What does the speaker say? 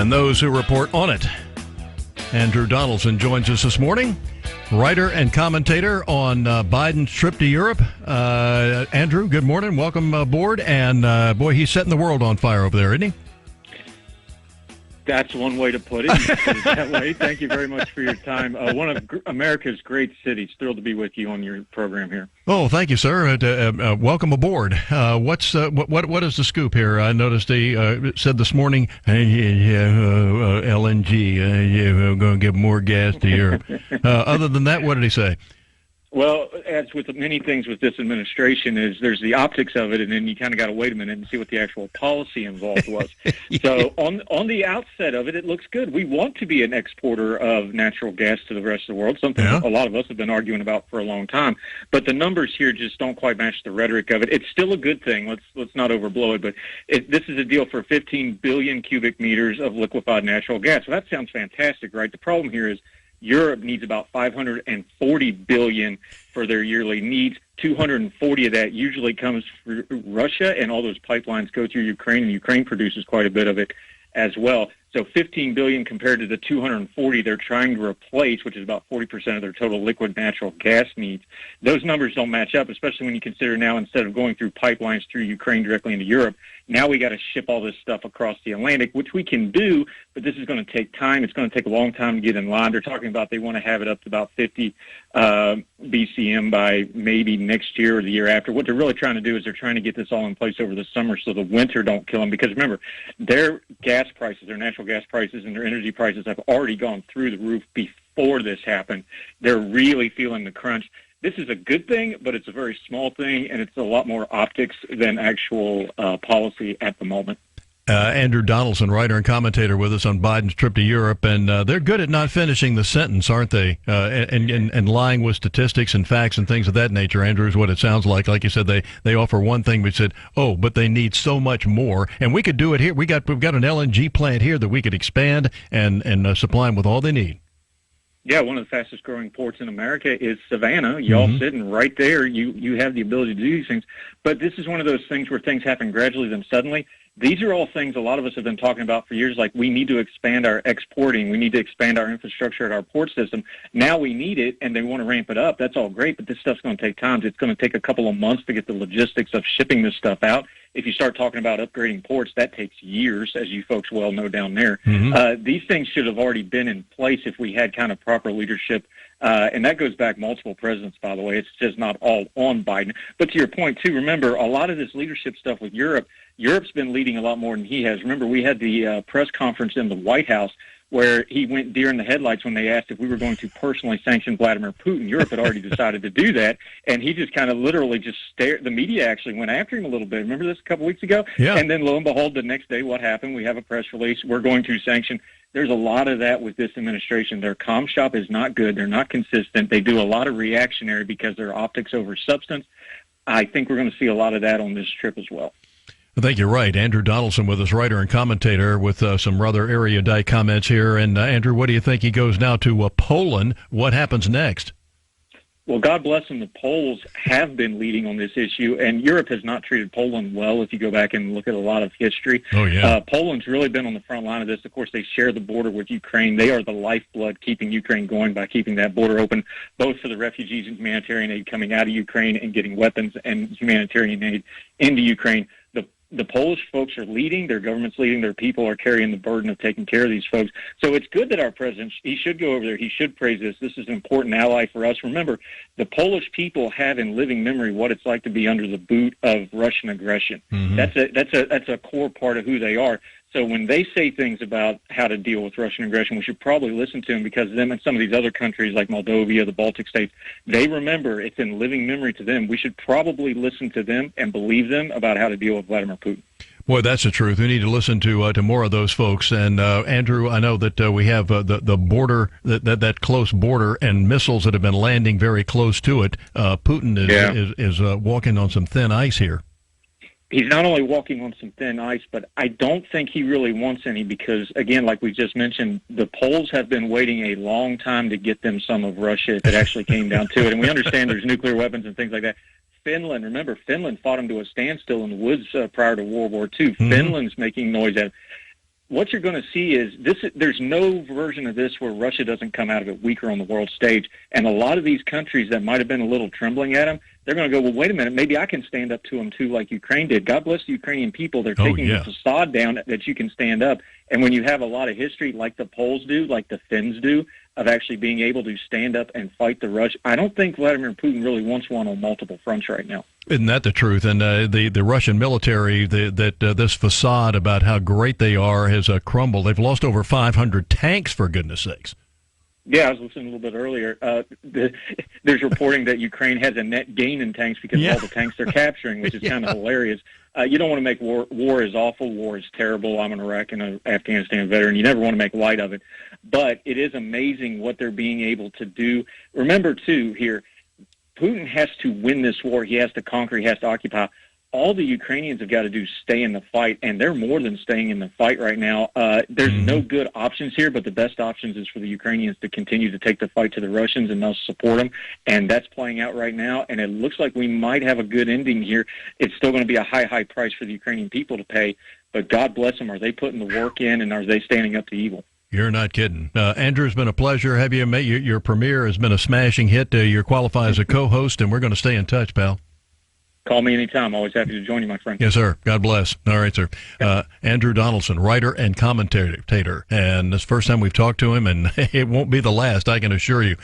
and those who report on it. Andrew Donaldson joins us this morning, writer and commentator on Biden's trip to Europe. Andrew, good morning. Welcome aboard. And, boy, he's setting the world on fire over there, isn't he? That's one way to put it. You put it that way. Thank you very much for your time. One of America's great cities. Thrilled to be with you on your program here. Oh, thank you, sir. Welcome aboard. What is the scoop here? I noticed he said this morning, LNG, we're going to give more gas to Europe. Other than that, what did he say? Well, as with many things with this administration, is there's the optics of it, and then you kind of got to wait a minute and see what the actual policy involved was. So on the outset of it, it looks good. We want to be an exporter of natural gas to the rest of the world, something a lot of us have been arguing about for a long time. But the numbers here just don't quite match the rhetoric of it. It's still a good thing. Let's not overblow it. But this is a deal for 15 billion cubic meters of liquefied natural gas. So that sounds fantastic, right? The problem here is Europe needs about 540 billion for their yearly needs. 240 of that usually comes from Russia, and all those pipelines go through Ukraine, and Ukraine produces quite a bit of it as well. So 15 billion compared to the 240 they're trying to replace, which is about 40% of their total liquid natural gas needs. Those numbers don't match up, especially when you consider now instead of going through pipelines through Ukraine directly into Europe, now we got to ship all this stuff across the Atlantic, which we can do, but this is going to take time. It's going to take a long time to get in line. They're talking about they want to have it up to about 50 BCM by maybe next year or the year after. What they're really trying to do is they're trying to get this all in place over the summer so the winter don't kill them. Because remember, their gas prices, their natural gas prices and their energy prices have already gone through the roof before this happened. They're really feeling the crunch. This is a good thing, but it's a very small thing, and it's a lot more optics than actual policy at the moment. Andrew Donaldson, writer and commentator with us on Biden's trip to Europe, and they're good at not finishing the sentence, aren't they? And lying with statistics and facts and things of that nature, Andrew, is what it sounds like. Like you said, they offer one thing, but said, oh, but they need so much more, and we could do it here. We've got an LNG plant here that we could expand and supply them with all they need. Yeah, one of the fastest growing ports in America is Savannah. Y'all sitting right there. You have the ability to do these things. But this is one of those things where things happen gradually then suddenly. These are all things a lot of us have been talking about for years, like we need to expand our exporting. We need to expand our infrastructure at our port system. Now we need it, and they want to ramp it up. That's all great, but this stuff's going to take time. It's going to take a couple of months to get the logistics of shipping this stuff out. If you start talking about upgrading ports, that takes years, as you folks well know down there. These things should have already been in place if we had kind of proper leadership. And that goes back multiple presidents, by the way. It's just not all on Biden. But to your point, too, remember, a lot of this leadership stuff with Europe's been leading a lot more than he has. Remember, we had the press conference in the White House where he went deer in the headlights when they asked if we were going to personally sanction Vladimir Putin. Europe had already decided to do that, and he just kind of literally just stared. The media actually went after him a little bit. Remember this a couple weeks ago? Yeah. And then lo and behold, the next day, what happened? We have a press release. We're going to sanction. There's a lot of that with this administration. Their comm shop is not good. They're not consistent. They do a lot of reactionary because they're optics over substance. I think we're going to see a lot of that on this trip as well. I think you're right. Andrew Donaldson with us, writer and commentator, with some rather erudite comments here. And Andrew, what do you think? He goes now to Poland. What happens next? Well, God bless them. The Poles have been leading on this issue, and Europe has not treated Poland well if you go back and look at a lot of history. Oh, yeah. Poland's really been on the front line of this. Of course, they share the border with Ukraine. They are the lifeblood keeping Ukraine going by keeping that border open, both for the refugees and humanitarian aid coming out of Ukraine and getting weapons and humanitarian aid into Ukraine. The Polish folks are leading, their government's leading, their people are carrying the burden of taking care of these folks. So it's good that our president, he should go over there, he should praise this. This is an important ally for us. Remember, the Polish people have in living memory what it's like to be under the boot of Russian aggression. That's a core part of who they are. So when they say things about how to deal with Russian aggression, we should probably listen to them, because them and some of these other countries like Moldova, the Baltic states, they remember, it's in living memory to them. We should probably listen to them and believe them about how to deal with Vladimir Putin. Boy, that's the truth. We need to listen to more of those folks. And Andrew, I know that we have the border, that close border, and missiles that have been landing very close to it. Putin is walking on some thin ice here. He's not only walking on some thin ice, but I don't think he really wants any, because, again, like we just mentioned, the Poles have been waiting a long time to get them some of Russia if it actually came down to it. And we understand there's nuclear weapons and things like that. Finland, remember, Finland fought him to a standstill in the woods prior to World War II. Finland's making noise at it. what you're going to see is this. There's no version of this where Russia doesn't come out of it weaker on the world stage. And a lot of these countries that might have been a little trembling at them, they're going to go, well, wait a minute, maybe I can stand up to them too, like Ukraine did. God bless the Ukrainian people. They're taking the facade down that you can stand up. And when you have a lot of history, like the Poles do, like the Finns do, of actually being able to stand up and fight the Russians, I don't think Vladimir Putin really wants one on multiple fronts right now. Isn't that the truth? And the Russian military, this facade about how great they are has crumbled. They've lost over 500 tanks, for goodness sakes. Yeah, I was listening a little bit earlier. There's reporting that Ukraine has a net gain in tanks because of all the tanks they're capturing, which is kind of hilarious. You don't want to make war is awful. War is terrible. I'm an Iraq and an Afghanistan veteran. You never want to make light of it. But it is amazing what they're being able to do. Remember, too, here, Putin has to win this war. He has to conquer. He has to occupy. All the Ukrainians have got to do is stay in the fight, and they're more than staying in the fight right now. There's no good options here, but the best options is for the Ukrainians to continue to take the fight to the Russians and they'll support them, and that's playing out right now, and it looks like we might have a good ending here. It's still going to be a high price for the Ukrainian people to pay, but God bless them. Are they putting the work in, and are they standing up to evil? You're not kidding. Andrew, it's been a pleasure. Have you made your premiere has been a smashing hit. You're qualified as a co-host, and we're going to stay in touch, pal. Call me anytime. Always happy to join you, my friend. Yes, sir. God bless. All right, sir. Andrew Donaldson, writer and commentator. And this is the first time we've talked to him, and it won't be the last, I can assure you.